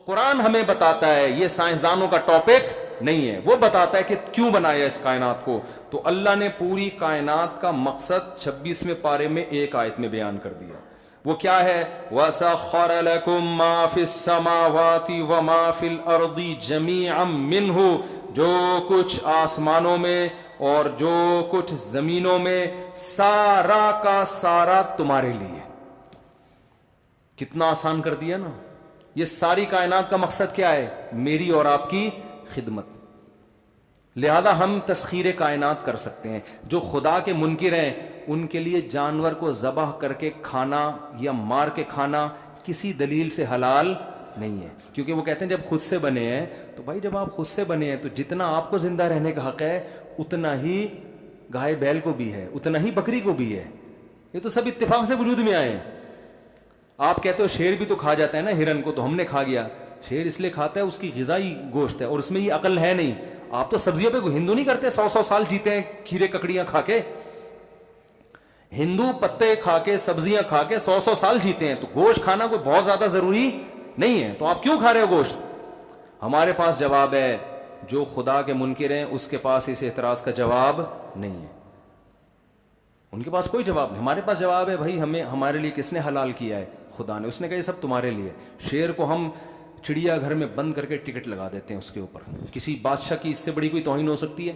قرآن ہمیں بتاتا ہے، یہ سائنسدانوں کا ٹاپک نہیں ہے، وہ بتاتا ہے کہ کیوں بنایا اس کائنات کو. تو اللہ نے پوری کائنات کا مقصد 26ویں پارے میں ایک آیت میں بیان کر دیا. وہ کیا ہے؟ وَسَخَّرَ لَكُم مَّا فِي السَّمَاوَاتِ وَمَا فِي الْأَرْضِ جَمِيعًا مِّنْهُ، جو کچھ آسمانوں میں اور جو کچھ زمینوں میں سارا کا سارا تمہارے لیے. کتنا آسان کر دیا نا. یہ ساری کائنات کا مقصد کیا ہے؟ میری اور آپ کی خدمت. لہذا ہم تسخیر کائنات کر سکتے ہیں. جو خدا کے منکر ہیں ان کے لیے جانور کو ذبح کر کے کھانا یا مار کے کھانا کسی دلیل سے حلال نہیں ہے، کیونکہ وہ کہتے ہیں جب خود سے بنے ہیں تو بھائی جب آپ خود سے بنے ہیں تو جتنا آپ کو زندہ رہنے کا حق ہے اتنا ہی گائے بیل کو بھی ہے، اتنا ہی بکری کو بھی ہے. یہ تو سب اتفاق سے وجود میں آئے ہیں. آپ کہتے ہو شیر بھی تو کھا جاتا ہے نا ہرن کو، تو ہم نے کھا گیا. شیر اس لیے کھاتا ہے اس کی غذائی گوشت ہے اور اس میں یہ عقل ہے نہیں. آپ تو سبزیوں پہ ہندو نہیں کرتے 100 سال جیتے ہیں کھیرے ککڑیاں کھا کے. ہندو پتے کھا کے سبزیاں کھا کے 100 سال جیتے ہیں. تو گوشت کھانا کوئی بہت زیادہ ضروری نہیں ہے. تو آپ کیوں کھا رہے ہو گوشت؟ ہمارے پاس جواب ہے. جو خدا کے منکر ہیں اس کے پاس اس اعتراض کا جواب نہیں ہے. ان کے پاس کوئی جواب نہیں. ہمارے پاس جواب ہے. بھائی ہمیں ہمارے لیے کس نے حلال کیا ہے؟ خدا نے. اس نے کہا یہ سب تمہارے لیے. شیر کو ہم چڑیا گھر میں بند کر کے ٹکٹ لگا دیتے ہیں اس کے اوپر. کسی بادشاہ کی اس سے بڑی کوئی توہین ہو سکتی ہے؟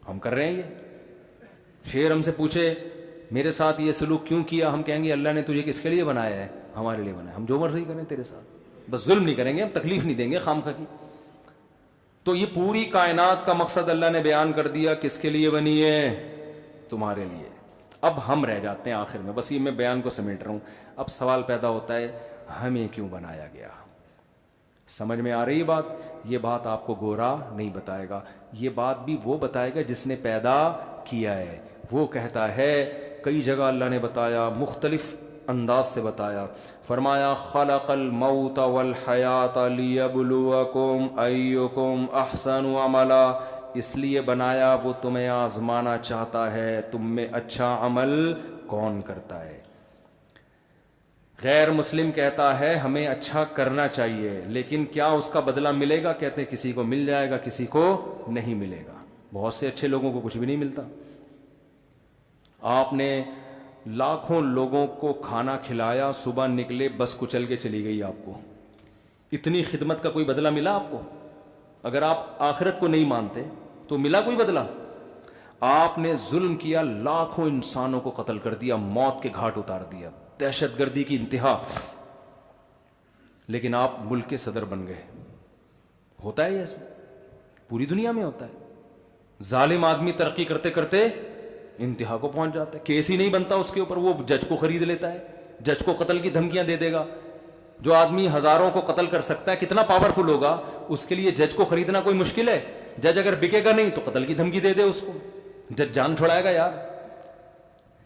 ہم کر رہے ہیں یہ. شیر ہم سے پوچھے میرے ساتھ یہ سلوک کیوں کیا، ہم کہیں گے اللہ نے تجھے کس کے لیے بنایا ہے؟ ہمارے لیے بنایا. ہم جو مرضی کریں تیرے ساتھ، بس ظلم نہیں کریں گے، ہم تکلیف نہیں دیں گے خامخواہ کی. تو یہ پوری کائنات کا مقصد اللہ نے بیان کر دیا. کس کے لیے بنی ہے؟ تمہارے لیے. اب ہم رہ جاتے ہیں آخر میں، بس یہ میں بیان کو سمیٹ رہا ہوں. اب سوال پیدا ہوتا ہے ہمیں کیوں بنایا گیا؟ سمجھ میں آ رہی بات؟ یہ بات آپ کو گورا نہیں بتائے گا، یہ بات بھی وہ بتائے گا جس نے پیدا کیا ہے. وہ کہتا ہے، کئی جگہ اللہ نے بتایا، مختلف انداز سے بتایا. فرمایا خلق الموت والحیات لیبلوکم ایکم احسن عملا. اس لیے بنایا وہ تمہیں آزمانا چاہتا ہے تم میں اچھا عمل کون کرتا ہے. غیر مسلم کہتا ہے ہمیں اچھا کرنا چاہیے، لیکن کیا اس کا بدلہ ملے گا؟ کہتے ہیں کسی کو مل جائے گا کسی کو نہیں ملے گا. بہت سے اچھے لوگوں کو کچھ بھی نہیں ملتا. آپ نے لاکھوں لوگوں کو کھانا کھلایا، صبح نکلے بس کچل کے چلی گئی آپ کو. اتنی خدمت کا کوئی بدلہ ملا آپ کو؟ اگر آپ آخرت کو نہیں مانتے تو ملا کوئی بدلہ؟ آپ نے ظلم کیا، لاکھوں انسانوں کو قتل کر دیا، موت کے گھاٹ اتار دیا، دہشت گردی کی انتہا، لیکن آپ ملک کے صدر بن گئے. ہوتا ہے ایسا؟ پوری دنیا میں ہوتا ہے. ظالم آدمی ترقی کرتے کرتے انتہا کو پہنچ جاتا ہے. کیس ہی نہیں بنتا اس کے اوپر، وہ جج کو خرید لیتا ہے، جج کو قتل کی دھمکیاں دے دے گا. جو آدمی ہزاروں کو قتل کر سکتا ہے کتنا پاورفل ہوگا، اس کے لیے جج کو خریدنا کوئی مشکل ہے؟ جج اگر بکے گا نہیں تو قتل کی دھمکی دے دے اس کو، جج جان چھوڑائے گا یار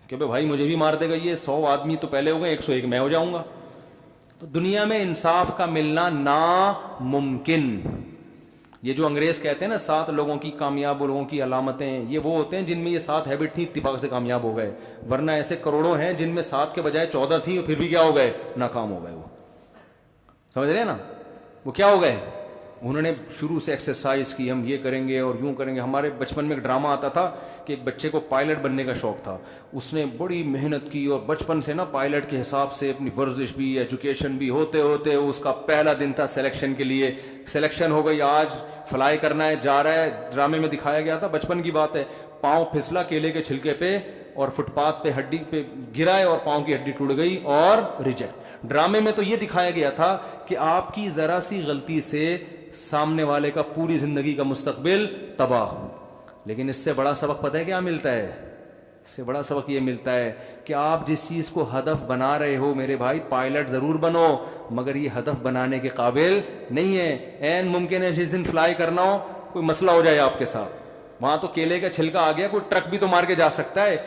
کہ بھائی مجھے بھی مار دے گا یہ، 100 آدمی تو پہلے ہو گئے، 101 میں ہو جاؤں گا. تو دنیا میں انصاف کا ملنا ناممکن. یہ جو انگریز کہتے ہیں نا 7 لوگوں کی کامیاب لوگوں کی علامتیں، یہ وہ ہوتے ہیں جن میں یہ 7 ہیبٹ تھی، اتفاق سے کامیاب ہو گئے. ورنہ ایسے کروڑوں ہیں جن میں 7 کے بجائے 14 تھی اور پھر بھی کیا ہو گئے؟ ناکام ہو گئے. وہ سمجھ رہے ہیں نا؟ وہ کیا ہو گئے؟ انہوں نے شروع سے ایکسرسائز کی، ہم یہ کریں گے اور یوں کریں گے. ہمارے بچپن میں ایک ڈرامہ آتا تھا کہ ایک بچے کو پائلٹ بننے کا شوق تھا، اس نے بڑی محنت کی اور بچپن سے نا پائلٹ کے حساب سے اپنی ورزش بھی ایجوکیشن بھی ہوتے ہوتے اس کا پہلا دن تھا سلیکشن کے لیے. سلیکشن ہو گئی، آج فلائی کرنا ہے، جا رہا ہے. ڈرامے میں دکھایا گیا تھا، بچپن کی بات ہے، پاؤں پھسلا کیلے کے چھلکے پہ اور فٹ پاتھ پہ ہڈی پہ گرائے اور پاؤں کی ہڈی ٹوٹ گئی اور ریجیکٹ. ڈرامے میں تو یہ دکھایا گیا تھا کہ آپ کی ذرا سی غلطی سے سامنے والے کا پوری زندگی کا مستقبل تباہ. لیکن اس سے بڑا سبق پتہ ہے کیا ملتا ہے؟ اس سے بڑا سبق یہ ملتا ہے کہ آپ جس چیز کو ہدف بنا رہے ہو میرے بھائی، پائلٹ ضرور بنو مگر یہ ہدف بنانے کے قابل نہیں ہے. این ممکن ہے جس دن فلائی کرنا ہو کوئی مسئلہ ہو جائے آپ کے ساتھ، وہاں تو کیلے کا چھلکا آ گیا، کوئی ٹرک بھی تو مار کے جا سکتا ہے،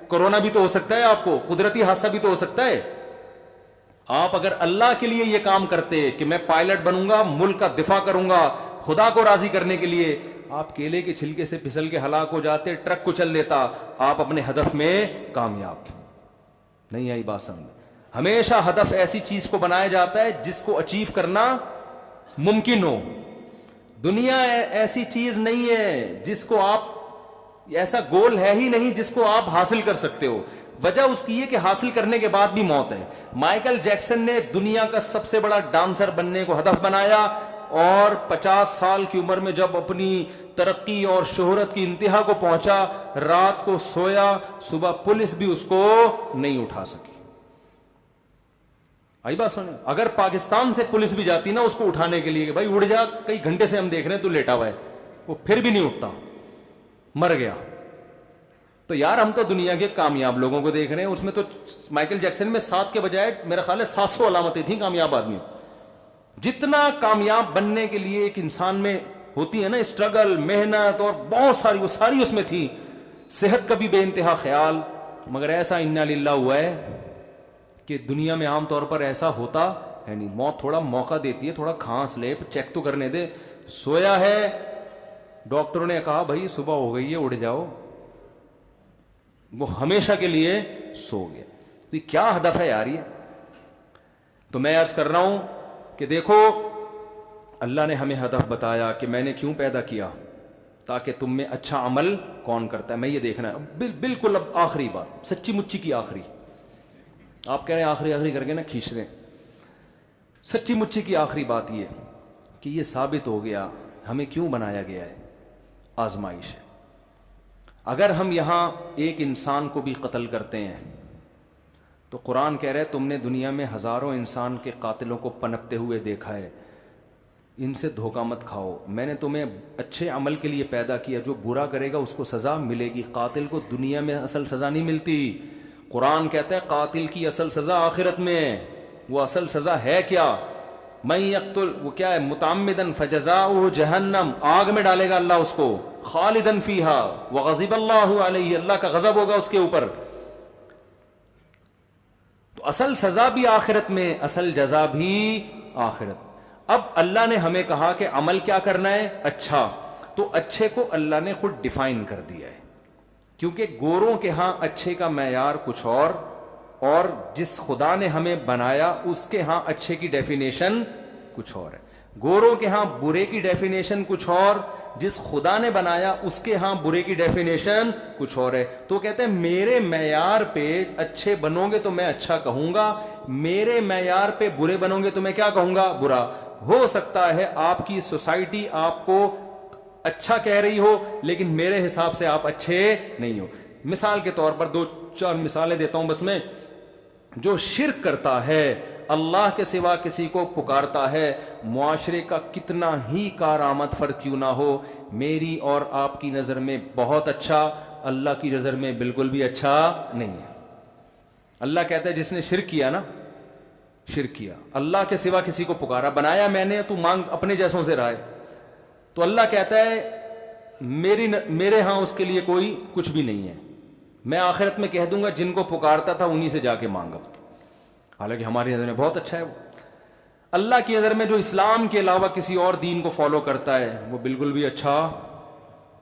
کورونا بھی تو ہو سکتا ہے، آپ کو قدرتی حادثہ بھی تو ہو سکتا ہے. آپ اگر اللہ کے لیے یہ کام کرتے کہ میں پائلٹ بنوں گا، ملک کا دفاع کروں گا خدا کو راضی کرنے کے لیے، آپ کیلے کے چھلکے سے پھسل کے ہلاک ہو جاتے، ٹرک کچل دیتا، آپ اپنے ہدف میں کامیاب. نہیں آئی بات سمجھ؟ ہمیشہ ہدف ایسی چیز کو بنایا جاتا ہے جس کو اچیو کرنا ممکن ہو. دنیا ایسی چیز نہیں ہے جس کو آپ, ایسا گول ہے ہی نہیں جس کو آپ حاصل کر سکتے ہو. وجہ اس کی ہے کہ حاصل کرنے کے بعد بھی موت ہے. مائیکل جیکسن نے دنیا کا سب سے بڑا ڈانسر بننے کو ہدف بنایا, اور 50 سال کی عمر میں جب اپنی ترقی اور شہرت کی انتہا کو پہنچا, رات کو سویا, صبح پولیس بھی اس کو نہیں اٹھا سکی. آئی بات سنیں, اگر پاکستان سے پولیس بھی جاتی نا اس کو اٹھانے کے لیے کہ بھائی اڑ جا, کئی گھنٹے سے ہم دیکھ رہے ہیں تو لیٹا ہوا ہے, وہ پھر بھی نہیں اٹھتا, مر گیا. تو یار ہم تو دنیا کے کامیاب لوگوں کو دیکھ رہے ہیں, اس میں تو مائیکل جیکسن میں 7 کے بجائے میرا خیال ہے 700 علامتیں تھیں کامیاب آدمی. جتنا کامیاب بننے کے لیے ایک انسان میں ہوتی ہے نا اسٹرگل, محنت اور بہت ساری, وہ ساری اس میں تھی. صحت کا بھی بے انتہا خیال. مگر ایسا انا للہ ہوا ہے کہ دنیا میں عام طور پر ایسا ہوتا ہے نہیں. موت تھوڑا موقع دیتی ہے, تھوڑا کھانس لے, چیک تو کرنے دے. سویا ہے, ڈاکٹروں نے کہا بھائی صبح ہو گئی ہے اڑ جاؤ, وہ ہمیشہ کے لیے سو گیا. تو یہ کیا ہدف ہے یار یہ؟ تو میں عرض کر رہا ہوں کہ دیکھو اللہ نے ہمیں ہدف بتایا کہ میں نے کیوں پیدا کیا, تاکہ تم میں اچھا عمل کون کرتا ہے میں یہ دیکھنا ہے. بالکل اب آخری بات, سچی مچی کی آخری, آپ کہہ رہے ہیں آخری کر کے نا کھینچ رہے, سچی مچی کی آخری بات یہ کہ یہ ثابت ہو گیا ہمیں کیوں بنایا گیا ہے. آزمائش ہے. اگر ہم یہاں ایک انسان کو بھی قتل کرتے ہیں تو قرآن کہہ رہے تم نے دنیا میں ہزاروں انسان کے قاتلوں کو پنپتے ہوئے دیکھا ہے, ان سے دھوکہ مت کھاؤ. میں نے تمہیں اچھے عمل کے لیے پیدا کیا, جو برا کرے گا اس کو سزا ملے گی. قاتل کو دنیا میں اصل سزا نہیں ملتی. قرآن کہتا ہے قاتل کی اصل سزا آخرت میں ہے. وہ اصل سزا ہے کیا؟ من یقتل, وہ کیا ہے, متعمدن فجزاؤہ جہنم, آگ میں ڈالے گا اللہ اس کو, خالدن فیہا وغضب اللہ علیہ, اللہ کا غضب ہوگا اس کے اوپر. تو اصل سزا بھی آخرت میں, اصل جزا بھی آخرت. اب اللہ نے ہمیں کہا کہ عمل کیا کرنا ہے, اچھا. تو اچھے کو اللہ نے خود ڈیفائن کر دیا ہے, کیونکہ گوروں کے ہاں اچھے کا معیار کچھ اور جس خدا نے ہمیں بنایا اس کے ہاں اچھے کی ڈیفینیشن کچھ اور ہے. گوروں کے ہاں برے کی ڈیفینیشن کچھ اور, جس خدا نے بنایا اس کے ہاں برے کی ڈیفینیشن کچھ اور ہے. تو کہتے ہیں میرے معیار پہ اچھے بنو گے تو میں اچھا کہوں گا, میرے معیار پہ برے بنو گے تو میں کیا کہوں گا, برا. ہو سکتا ہے آپ کی سوسائٹی آپ کو اچھا کہہ رہی ہو لیکن میرے حساب سے آپ اچھے نہیں ہو. مثال کے طور پر 2-4 مثالیں دیتا ہوں بس میں. جو شرک کرتا ہے, اللہ کے سوا کسی کو پکارتا ہے, معاشرے کا کتنا ہی کارآمد فرد کیوں نہ ہو, میری اور آپ کی نظر میں بہت اچھا, اللہ کی نظر میں بالکل بھی اچھا نہیں ہے. اللہ کہتا ہے جس نے شرک کیا نا, شرک کیا, اللہ کے سوا کسی کو پکارا, بنایا میں نے, تو مانگ اپنے جیسوں سے رہا ہے, تو اللہ کہتا ہے میرے ہاں اس کے لیے کوئی کچھ بھی نہیں ہے. میں آخرت میں کہہ دوں گا جن کو پکارتا تھا انہی سے جا کے مانگا. حالانکہ ہماری نظر میں بہت اچھا ہے وہ. اللہ کی نظر میں جو اسلام کے علاوہ کسی اور دین کو فالو کرتا ہے وہ بالکل بھی اچھا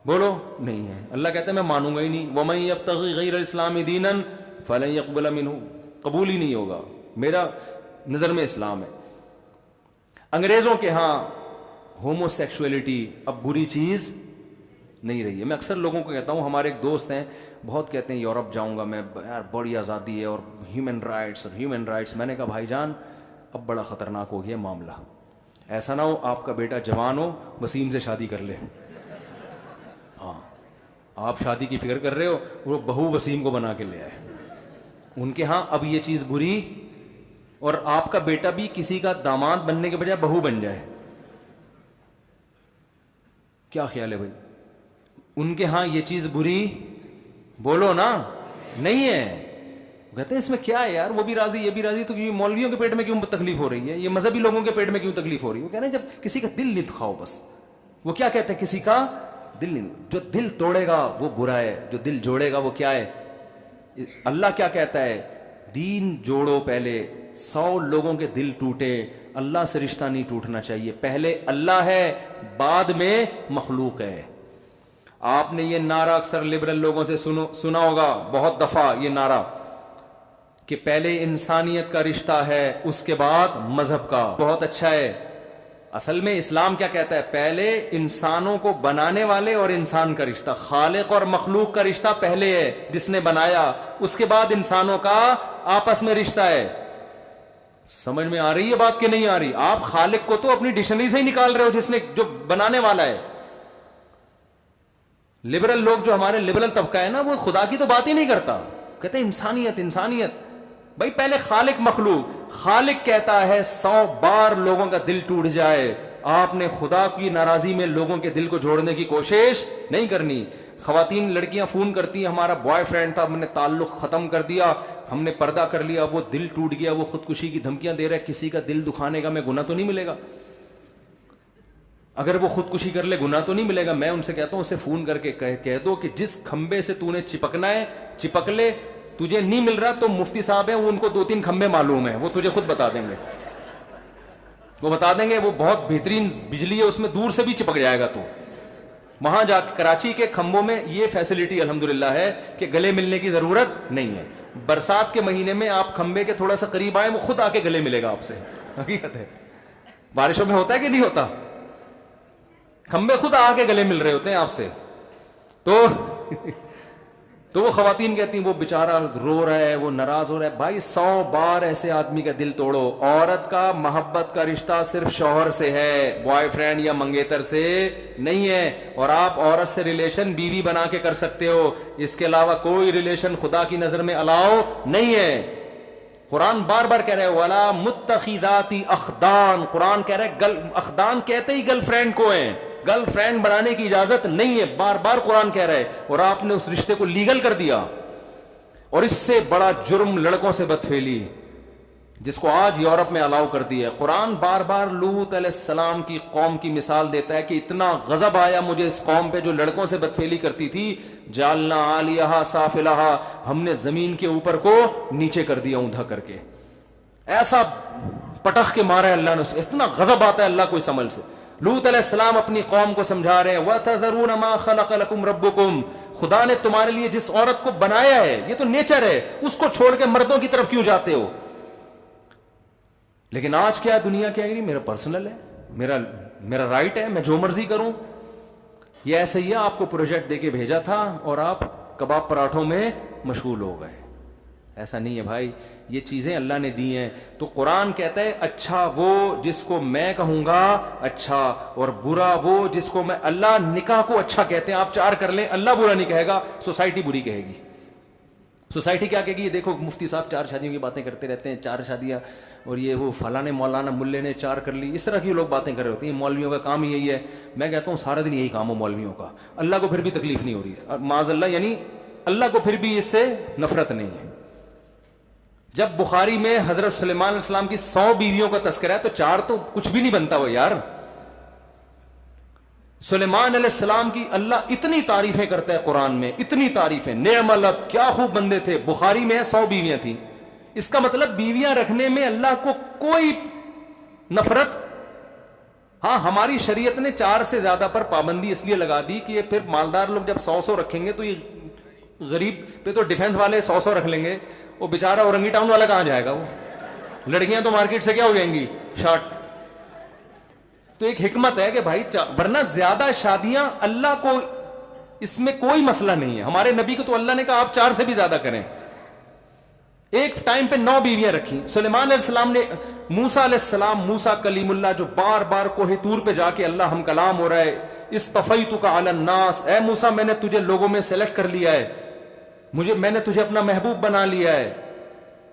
بولو نہیں ہے. اللہ کہتا ہے میں مانوں گا ہی نہیں. وَمَن يَبْتَغِ غَيْرَ الْإِسْلَامِ دِينًا فَلَن يَقْبَلَ مِنْهُ, قبول ہی نہیں ہوگا. میرا نظر میں اسلام ہے. انگریزوں کے ہاں ہومو سیکشولیٹی اب بری چیز نہیں رہی ہے. میں اکثر لوگوں کو کہتا ہوں, ہمارے ایک دوست ہیں بہت کہتے ہیں یورپ جاؤں گا میں, یار بڑی آزادی ہے اور ہیومن رائٹس. میں نے کہا بھائی جان اب بڑا خطرناک ہو گیا معاملہ. ایسا نہ ہو آپ کا بیٹا جوان ہو وسیم سے شادی کر لے. ہاں آپ شادی کی فکر کر رہے ہو, وہ بہو وسیم کو بنا کے لے آئے. ان کے ہاں اب یہ چیز بری, اور آپ کا بیٹا بھی کسی کا داماد بننے کے بجائے بہو بن جائے. کیا خیال ہے بھائی؟ ان کے ہاں یہ چیز بری بولو نا نہیں ہے. کہتے ہیں اس میں کیا ہے یار, وہ بھی راضی یہ بھی راضی, تو یہ مولویوں کے پیٹ میں کیوں تکلیف ہو رہی ہے, یہ مذہبی لوگوں کے پیٹ میں کیوں تکلیف ہو رہی ہے. وہ کہہ رہے ہیں جب کسی کا دل نہیں دکھاؤ بس. وہ کیا کہتے ہیں, کسی کا دل نہیں, جو دل توڑے گا وہ برا ہے, جو دل جوڑے گا وہ کیا ہے. اللہ کیا کہتا ہے, دین جوڑو پہلے, 100 لوگوں کے دل ٹوٹے, اللہ سے رشتہ نہیں ٹوٹنا چاہیے. پہلے اللہ ہے بعد میں مخلوق ہے. آپ نے یہ نعرہ اکثر لبرل لوگوں سے سنا ہوگا بہت دفعہ, یہ نعرہ کہ پہلے انسانیت کا رشتہ ہے اس کے بعد مذہب کا. بہت اچھا ہے. اصل میں اسلام کیا کہتا ہے؟ پہلے انسانوں کو بنانے والے اور انسان کا رشتہ، خالق اور مخلوق کا رشتہ پہلے ہے جس نے بنایا، اس کے بعد انسانوں کا آپس میں رشتہ ہے. سمجھ میں آ رہی ہے بات کہ نہیں آ رہی؟ آپ خالق کو تو اپنی ڈکشنری سے ہی نکال رہے ہو، جس نے جو بنانے والا ہے. لبرل لوگ، جو ہمارے لبرل طبقہ ہے نا، وہ خدا کی تو بات ہی نہیں کرتا، کہتے ہیں انسانیت انسانیت. بھائی پہلے خالق مخلوق. خالق کہتا ہے 100 بار لوگوں کا دل ٹوٹ جائے، آپ نے خدا کی ناراضی میں لوگوں کے دل کو جوڑنے کی کوشش نہیں کرنی. خواتین لڑکیاں فون کرتی ہیں، ہمارا بوائے فرینڈ تھا، ہم نے تعلق ختم کر دیا، ہم نے پردہ کر لیا، وہ دل ٹوٹ گیا، وہ خودکشی کی دھمکیاں دے رہا ہے. کسی کا دل دکھانے کا میں گناہ تو نہیں ملے گا؟ اگر وہ خودکشی کر لے گناہ تو نہیں ملے گا؟ میں ان سے کہتا ہوں اسے فون کر کے کہہ دو کہ جس کھمبے سے تو نے چپکنا ہے چپک لے، تجھے نہیں مل رہا تو مفتی صاحب ہیں، ان کو 2-3 کھمبے معلوم ہیں، وہ تجھے خود بتا دیں گے. وہ بتا دیں گے، وہ بہت بہترین بجلی ہے، اس میں دور سے بھی چپک جائے گا. تو وہاں جا کے کراچی کے کھمبوں میں یہ فیسلٹی الحمدللہ ہے کہ گلے ملنے کی ضرورت نہیں ہے. برسات کے مہینے میں آپ کھمبے کے تھوڑا سا قریب آئیں، وہ خود آ کے گلے ملے گا آپ سے. حقیقت ہے. بارشوں میں ہوتا ہے کہ نہیں ہوتا؟ کھمبے خود آ کے گلے مل رہے ہوتے ہیں آپ سے. تو وہ خواتین کہتی ہیں وہ بیچارہ رو رہا ہے، وہ ناراض ہو رہا ہے. بھائی 100 بار ایسے آدمی کا دل توڑو. عورت کا محبت کا رشتہ صرف شوہر سے ہے، بوائے فرینڈ یا منگیتر سے نہیں ہے. اور آپ عورت سے ریلیشن بیوی بنا کے کر سکتے ہو، اس کے علاوہ کوئی ریلیشن خدا کی نظر میں الاؤ نہیں ہے. قرآن بار بار کہہ رہے ہیں وَلَا مُتَّخِذَاتِ أَخْدَانٍ. قرآن کہہ رہے ہیں اخدان کہتے ہی گرل فرینڈ کو ہیں، گرل فرینڈ بنانے کی اجازت نہیں ہے. بار بار قرآن کہہ رہے ہیں، اور آپ نے اس رشتے کو لیگل کر دیا. اور اس سے بڑا جرم لڑکوں سے بدفعلی، جس کو آج یورپ میں الاؤ کر دیا ہے. قرآن بار بار لوط علیہ السلام کی قوم کی مثال دیتا ہے کہ اتنا غضب آیا مجھے اس قوم پہ جو لڑکوں سے بدفعلی کرتی تھی. جعلنا عالیہا سافلہا، ہم نے زمین کے اوپر کو نیچے کر دیا اوندا کر کے. ایسا پٹخ کے مارا ہے اللہ نے، اتنا غضب آتا ہے اللہ کو اس عمل سے. لوط علیہ السلام اپنی قوم کو سمجھا رہے ہیں وَتَذَرُونَ مَا خَلَقَ لَكُمْ رَبُّكُمْ. خدا نے تمہارے لیے جس عورت کو بنایا ہے، یہ تو نیچر ہے، اس کو چھوڑ کے مردوں کی طرف کیوں جاتے ہو؟ لیکن آج کیا دنیا کیا ہے، میرا پرسنل ہے، میرا رائٹ ہے، میں جو مرضی کروں. یہ ایسے ہی آپ کو پروجیکٹ دے کے بھیجا تھا اور آپ کباب پراٹھوں میں مشغول ہو گئے. ایسا نہیں ہے بھائی، یہ چیزیں اللہ نے دی ہیں. تو قرآن کہتا ہے اچھا وہ جس کو میں کہوں گا اچھا، اور برا وہ جس کو میں. اللہ نکاح کو اچھا کہتے ہیں، آپ 4 کر لیں اللہ برا نہیں کہے گا، سوسائٹی بری کہے گی. سوسائٹی کیا کہے گی؟ یہ دیکھو مفتی صاحب 4 شادیوں کی باتیں کرتے رہتے ہیں، 4 شادیاں، اور یہ وہ فلاں مولانا ملے نے 4 کر لی. اس طرح کی لوگ باتیں کر رہے ہوتے ہیں، مولویوں کا کام یہی ہے. میں کہتا ہوں سارا دن یہی کام ہو مولویوں کا، اللہ کو پھر بھی تکلیف نہیں ہو رہی ہے معاذ اللہ، یعنی اللہ کو پھر بھی اس سے نفرت نہیں ہے. جب بخاری میں حضرت سلیمان علیہ السلام کی 100 بیویوں کا تذکرہ ہے تو 4 تو کچھ بھی نہیں بنتا وہ یار. سلیمان علیہ السلام کی اللہ اتنی تعریفیں کرتا ہے قرآن میں، اتنی تعریفیں، نعم العبد، کیا خوب بندے تھے. بخاری میں 100 بیویاں تھیں. اس کا مطلب بیویاں رکھنے میں اللہ کو کوئی نفرت. ہاں ہماری شریعت نے 4 سے زیادہ پر پابندی اس لیے لگا دی کہ یہ پھر مالدار لوگ جب 100 رکھیں گے تو یہ غریب پہ تو ڈیفنس والے 100 رکھ لیں گے، وہ بیچارہ اورنگی ٹاؤن والا کہاں جائے گا؟ وہ لڑکیاں تو مارکیٹ سے کیا ہو جائیں گی، شارٹ. تو ایک حکمت ہے کہ بھائی ورنہ زیادہ شادیاں اللہ کو اس میں کوئی مسئلہ نہیں ہے. ہمارے نبی کو تو اللہ نے کہا آپ 4 سے بھی زیادہ کریں. ایک ٹائم پہ 9 بیویاں رکھی. سلیمان علیہ السلام نے موسیٰ علیہ السلام، موسیٰ کلیم اللہ جو بار بار کوہ طور پہ جا کے اللہ ہم کلام ہو رہا ہے، اصطفیتک علی الناس، اے موسیٰ میں نے تجھے لوگوں میں سلیکٹ کر لیا ہے، میں نے تجھے اپنا محبوب بنا لیا ہے.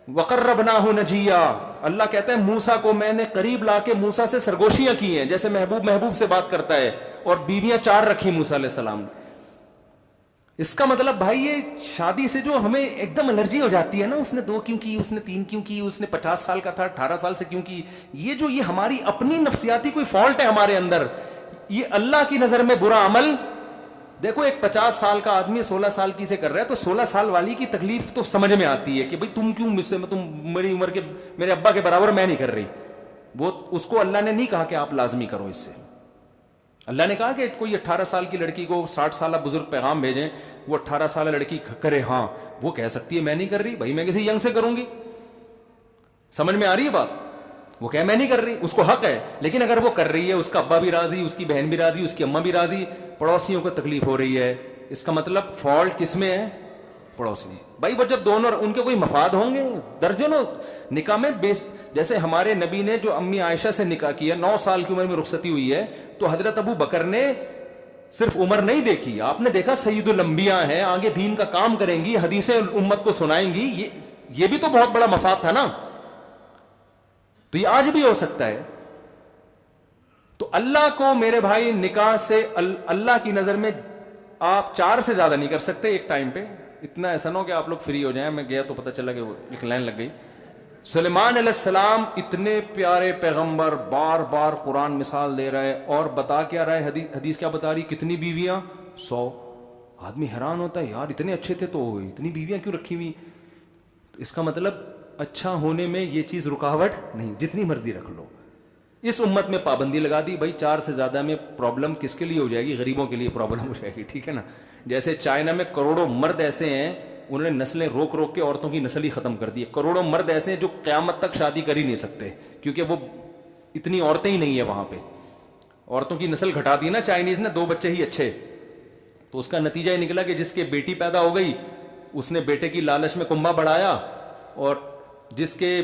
وقربناہ نجیا، اللہ کہتا ہے موسیٰ کو میں نے قریب لا کے موسیٰ سے سرگوشیاں کی ہیں، جیسے محبوب سے بات کرتا ہے. اور بیویاں 4 رکھی موسیٰ علیہ السلام نے. اس کا مطلب بھائی یہ شادی سے جو ہمیں ایک دم الرجی ہو جاتی ہے نا، اس نے 2 کیوں کی، اس نے 3 کیوں کی، اس نے 50 سال کا تھا 18 سال سے کیوں کی، یہ ہماری اپنی نفسیاتی کوئی فالٹ ہے ہمارے اندر. یہ اللہ کی نظر میں برا عمل. دیکھو ایک 50 سال کا آدمی 16 سال کی سے کر رہا ہے تو 16 سال والی کی تکلیف تو سمجھ میں آتی ہے کہ بھئی تم کیوں مجھ سے، تم میری عمر کے میرے ابا کے برابر میں نہیں کر رہی. وہ اس کو اللہ نے نہیں کہا کہ آپ لازمی کرو اس سے. اللہ نے کہا کہ کوئی 18 سال کی لڑکی کو 60 سالہ بزرگ پیغام بھیجیں، وہ 18 سالہ لڑکی کرے، ہاں وہ کہہ سکتی ہے میں نہیں کر رہی، بھائی میں کسی ینگ سے کروں گی. سمجھ میں آ رہی ہے بات؟ وہ کہ میں نہیں کر رہی، اس کو حق ہے، لیکن اگر وہ کر رہی ہے، اس کا ابا بھی راضی، اس کی بہن بھی راضی، اس کی اماں بھی راضی، پڑوسیوں کو تکلیف ہو رہی ہے، اس کا مطلب فالٹ کس میں ہے؟ پڑوسی میں۔ بھائی وہ جب دونوں ان کے کوئی مفاد ہوں گے، درجنوں نکاح میں جیسے ہمارے نبی نے جو امی عائشہ سے نکاح کیا، 9 سال کی عمر میں رخصتی ہوئی ہے، تو حضرت ابو بکر نے صرف عمر نہیں دیکھی، آپ نے دیکھا سید الانبیاء ہیں، آگے دین کا کام کریں گی، حدیثیں امت کو سنائیں گی، یہ بھی تو بہت بڑا مفاد تھا نا۔ تو یہ آج بھی ہو سکتا ہے۔ تو اللہ کو میرے بھائی نکاح سے اللہ کی نظر میں آپ 4 سے زیادہ نہیں کر سکتے ایک ٹائم پہ۔ اتنا ایسا نہ ہو کہ آپ لوگ فری ہو جائیں، میں گیا تو پتہ چلا کہ وہ ایک لائن لگ گئی۔ سلیمان علیہ السلام اتنے پیارے پیغمبر، بار بار قرآن مثال دے رہا ہے، اور بتا کیا رہا ہے، حدیث کیا بتا رہی، کتنی بیویاں؟ 100۔ آدمی حیران ہوتا ہے، یار اتنے اچھے تھے تو اتنی بیویاں کیوں رکھی ہوئی؟ اس کا مطلب اچھا ہونے میں یہ چیز رکاوٹ نہیں، جتنی مرضی رکھ لو۔ اس امت میں پابندی لگا دی، بھائی 4 سے زیادہ میں پرابلم کس کے لیے ہو جائے گی؟ غریبوں کے لیے پرابلم ہو جائے گی، ٹھیک ہے نا۔ جیسے چائنا میں کروڑوں مرد ایسے ہیں، انہوں نے نسلیں روک روک کے عورتوں کی نسل ہی ختم کر دی ہے۔ کروڑوں مرد ایسے ہیں جو قیامت تک شادی کر ہی نہیں سکتے، کیونکہ وہ اتنی عورتیں ہی نہیں ہیں وہاں پہ۔ عورتوں کی نسل گھٹا دی نا چائنیز نے، 2 بچے ہی اچھے، تو اس کا نتیجہ یہ نکلا کہ جس کے بیٹی پیدا ہو گئی اس نے بیٹے کی لالچ میں کنبا بڑھایا، اور جس کے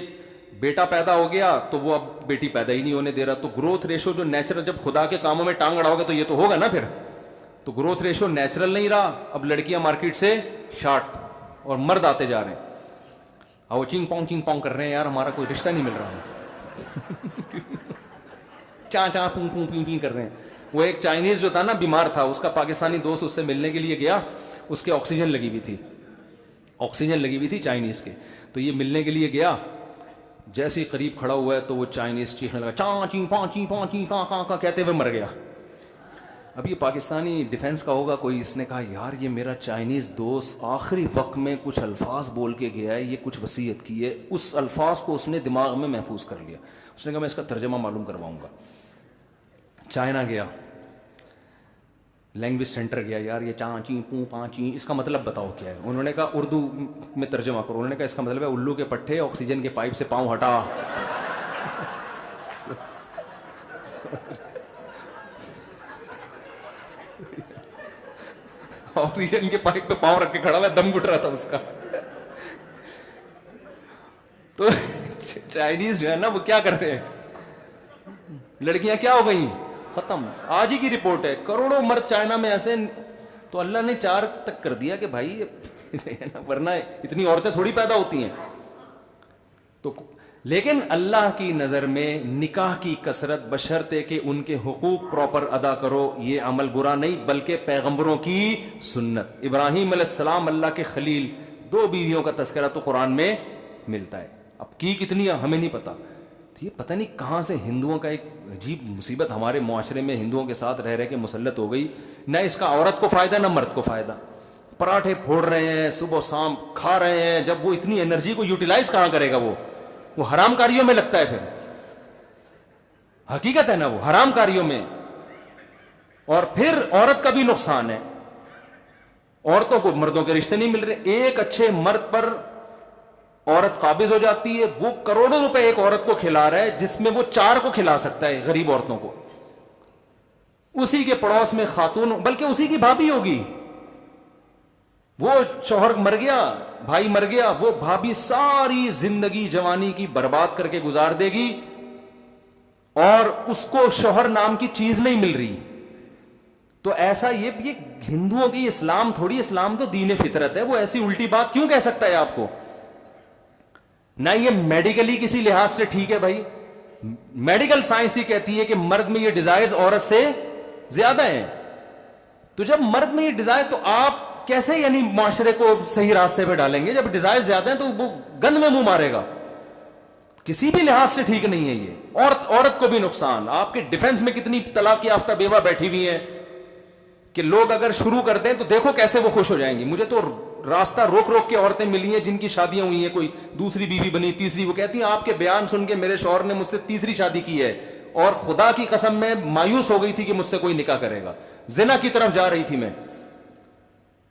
بیٹا پیدا ہو گیا تو وہ اب بیٹی پیدا ہی نہیں ہونے دے رہا۔ تو گروتھ ریشو جو نیچرل، جب خدا کے کاموں میں ٹانگ اڑاؤ گے تو یہ تو ہوگا نا پھر۔ تو گروتھ ریشو نیچرل نہیں رہا، اب لڑکیاں مارکیٹ سے شارٹ اور مرد آتے جا رہے ہیں، وہ چینگ پونگ کر رہے ہیں، یار ہمارا کوئی رشتہ نہیں مل رہا، چاں چاں پوں پوں پوں پوں کر رہے ہیں۔ وہ ایک چائنیز جو تھا نا بیمار تھا، اس کا پاکستانی دوست اس سے ملنے کے لیے گیا، اس کے آکسیجن لگی ہوئی تھی چائنیز کے، تو یہ ملنے کے لیے گیا، جیسے ہی قریب کھڑا ہوا ہے تو وہ چائنیز چیخنے لگا، چاں چیں پاں چیں پاں چیں کاں کاں کاں کہتے ہوئے مر گیا۔ اب یہ پاکستانی ڈیفنس کا ہوگا کوئی، اس نے کہا یار یہ میرا چائنیز دوست آخری وقت میں کچھ الفاظ بول کے گیا ہے، یہ کچھ وصیت کی ہے، اس الفاظ کو اس نے دماغ میں محفوظ کر لیا۔ اس نے کہا میں اس کا ترجمہ معلوم کرواؤں گا۔ چائنا گیا، لینگویج سینٹر گیا، یار یہ چاں چیں پوں پاں چیں اس کا مطلب بتاؤ کیا ہے؟ انہوں نے کہا اردو میں ترجمہ کرو۔ انہوں نے کہا اس کا مطلب ہے الو کے پٹھے آکسیجن کے پائپ سے پاؤں ہٹا۔ آکسیجن کے پائپ پہ پاؤں رکھ کے کھڑا ہوا، دم گھٹ رہا تھا اس کا۔ تو چائنیز جو ہے نا وہ کیا کر رہے ہیں، لڑکیاں کیا ہو گئیں، ختم۔ آج ہی کی رپورٹ ہے، کروڑوں مرد چائنا میں ایسے، تو اللہ نے 4 تک کر دیا کہ بھائی ورنہ اتنی عورتیں تھوڑی پیدا ہوتی ہیں۔ تو لیکن اللہ کی نظر میں نکاح کی کثرت بشرطے کہ ان کے حقوق پراپر ادا کرو، یہ عمل برا نہیں بلکہ پیغمبروں کی سنت۔ ابراہیم علیہ السلام اللہ کے خلیل، 2 بیویوں کا تذکرہ تو قرآن میں ملتا ہے، اب کی کتنی ہمیں نہیں پتا۔ یہ پتہ نہیں کہاں سے ہندوؤں کا ایک عجیب مصیبت ہمارے معاشرے میں ہندوؤں کے ساتھ رہ کے مسلط ہو گئی، نہ اس کا عورت کو فائدہ نہ مرد کو فائدہ۔ پراٹھے پھوڑ رہے ہیں، صبح شام کھا رہے ہیں، جب وہ اتنی انرجی کو یوٹیلائز کہاں کرے گا؟ وہ حرام کاریوں میں لگتا ہے، پھر حقیقت ہے نا، وہ حرام کاریوں میں۔ اور پھر عورت کا بھی نقصان ہے، عورتوں کو مردوں کے رشتے نہیں مل رہے۔ ایک اچھے مرد پر عورت قابض ہو جاتی ہے، وہ کروڑوں روپے ایک عورت کو کھلا رہا ہے جس میں وہ 4 کو کھلا سکتا ہے، غریب عورتوں کو۔ اسی کے پڑوس میں خاتون، بلکہ اسی کی بھابھی ہوگی، وہ شوہر مر گیا، بھائی مر گیا، وہ بھابھی ساری زندگی جوانی کی برباد کر کے گزار دے گی، اور اس کو شوہر نام کی چیز نہیں مل رہی۔ تو ایسا یہ ہندوؤں کی اسلام تھوڑی، اسلام تو دین فطرت ہے، وہ ایسی الٹی بات کیوں کہہ سکتا ہے آپ کو؟ نہ یہ میڈیکلی کسی لحاظ سے ٹھیک ہے بھائی، میڈیکل سائنس ہی کہتی ہے کہ مرد میں یہ ڈیزائرز عورت سے زیادہ ہیں۔ تو جب مرد میں یہ ڈیزائر، تو آپ کیسے یعنی معاشرے کو صحیح راستے پہ ڈالیں گے؟ جب ڈیزائر زیادہ ہیں تو وہ گند میں منہ مارے گا، کسی بھی لحاظ سے ٹھیک نہیں ہے یہ۔ عورت کو بھی نقصان۔ آپ کے ڈیفنس میں کتنی طلاق یافتہ بیوہ بیٹھی ہوئی ہیں کہ لوگ اگر شروع کر دیں تو دیکھو کیسے وہ خوش ہو جائیں گی۔ مجھے تو راستہ روک روک کے عورتیں ملی ہیں جن کی شادیاں ہوئی ہیں، کوئی دوسری بیوی بنی، تیسری، وہ کہتی ہیں آپ کے بیان سن کے میرے شوہر نے مجھ سے 3 شادی کی ہے، اور خدا کی قسم میں مایوس ہو گئی تھی کہ مجھ سے کوئی نکاح کرے گا، زنا کی طرف جا رہی تھی میں۔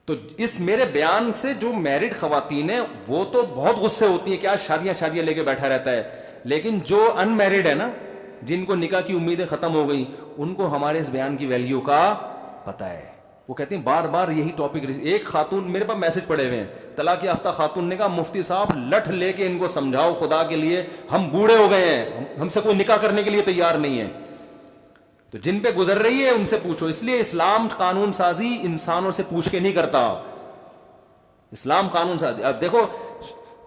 تو اس میرے بیان سے جو میرڈ خواتین ہیں وہ تو بہت غصے ہوتی ہیں کہ آج شادیاں لے کے بیٹھا رہتا ہے، لیکن جو ان میرڈ ہے نا، جن کو نکاح کی امیدیں ختم ہو گئی، ان کو ہمارے اس بیان کی ویلیو کا پتہ ہے. وہ کہتے ہیں بار بار یہی ٹاپک. ایک خاتون میرے پاس میسج پڑے ہوئے ہیں، طلاق یافتہ خاتون نے کہا مفتی صاحب لٹھ لے کے ان کو سمجھاؤ خدا کے لیے، ہم بوڑھے ہو گئے ہیں، ہم سے کوئی نکاح کرنے کے لیے تیار نہیں ہے. تو جن پہ گزر رہی ہے ان سے پوچھو. اس لیے اسلام قانون سازی انسانوں سے پوچھ کے نہیں کرتا. اسلام قانون سازی، اب دیکھو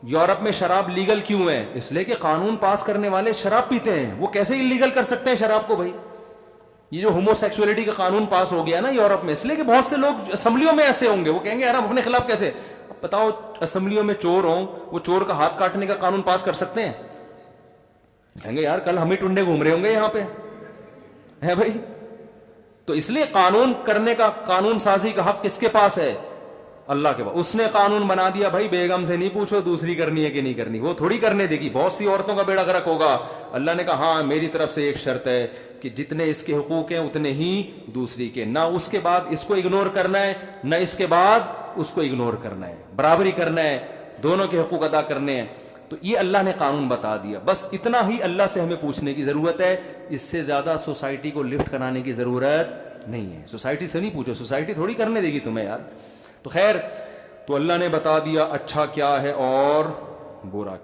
یورپ میں شراب لیگل کیوں ہے؟ اس لیے کہ قانون پاس کرنے والے شراب پیتے ہیں. وہ کیسے لیگل کر سکتے ہیں شراب کو بھائی؟ یہ جو ہومو سیکسولیٹی کا قانون پاس ہو گیا نا یورپ میں، اس لیے کہ بہت سے لوگ اسمبلیوں میں ایسے ہوں گے، وہ کہیں گے یار ہم اپنے خلاف کیسے. اب بتاؤ اسمبلیوں میں چور ہوں، وہ چور کا ہاتھ کاٹنے کا قانون پاس کر سکتے ہیں؟ کہیں گے یار کل ہم ہی ٹنڈے گھوم رہے ہوں گے یہاں پہ ہے بھائی. تو اس لیے قانون کرنے کا، قانون سازی کا حق کس کے پاس ہے؟ اللہ کے پاس. اس نے قانون بنا دیا بھائی بیگم سے نہیں پوچھو دوسری کرنی ہے کہ نہیں کرنی، وہ تھوڑی کرنے دے گی. بہت سی عورتوں کا بیڑا غرق ہوگا. اللہ نے کہا ہاں میری طرف سے ایک شرط ہے کہ جتنے اس کے حقوق ہیں اتنے ہی دوسری کے، نہ اس کے بعد اس کو اگنور کرنا ہے نہ اس کے بعد اس کو اگنور کرنا ہے، برابری کرنا ہے، دونوں کے حقوق ادا کرنے ہیں. تو یہ اللہ نے قانون بتا دیا. بس اتنا ہی اللہ سے ہمیں پوچھنے کی ضرورت ہے. اس سے زیادہ سوسائٹی کو لفٹ کرانے کی ضرورت نہیں ہے. سوسائٹی سے نہیں پوچھو، سوسائٹی تھوڑی کرنے دے گی تمہیں یار. تو خیر، تو اللہ نے بتا دیا اچھا کیا ہے اور برا.